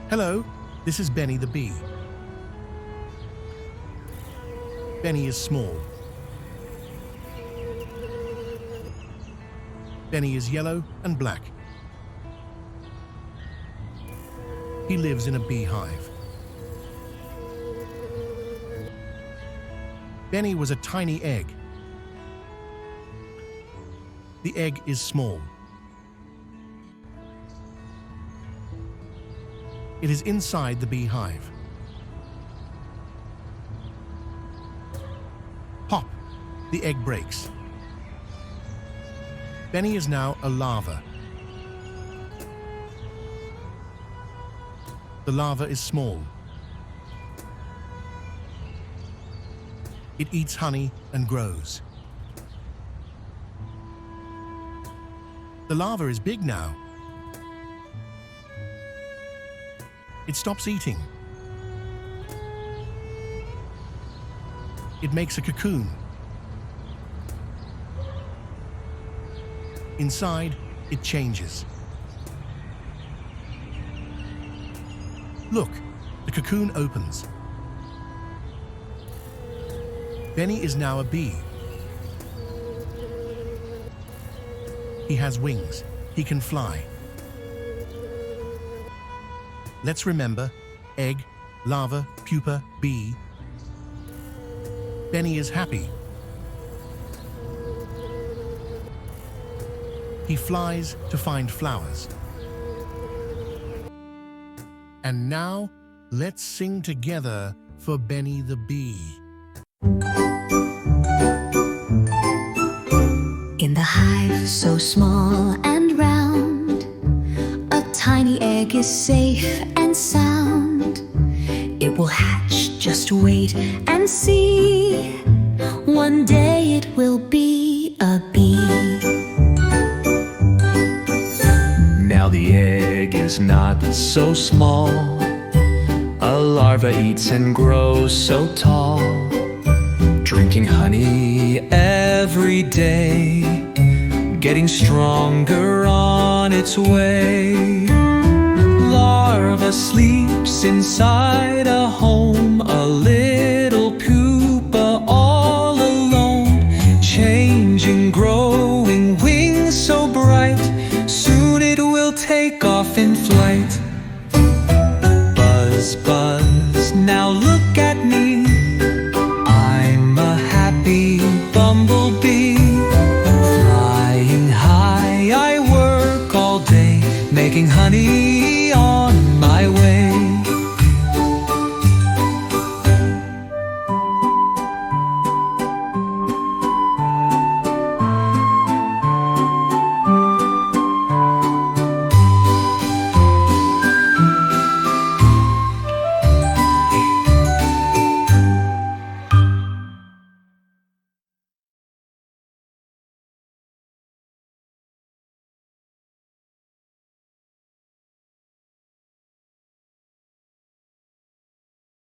Hello, this is Benny the bee. Benny is small. Benny is yellow and black. He lives in a beehive. Benny was a tiny egg. The egg is small. It is inside the beehive. Pop! The egg breaks. Benny is now a larva. The larva is small. It eats honey and grows. The larva is big now. It stops eating. It makes a cocoon. Inside, it changes. Look, the cocoon opens. Benny is now a bee. He has wings. He can fly. Let's remember: egg, larva, pupa, bee. Benny is happy. He flies to find flowers. And now, let's sing together for Benny the bee. In the hive so small and round, a tiny egg is safe and sound. It will hatch, just wait and see. One day it will be a bee. Now the egg is not so small. A larva eats and grows so tall, drinking honey every day, getting stronger on its way. Larva sleeps inside a home, a little pupa all alone, changing, growing, wings so bright. Soon it will take off in flight. Buzz, buzz, now look at me. I'm a happy bumblebee. Flying high, I work all day, making honey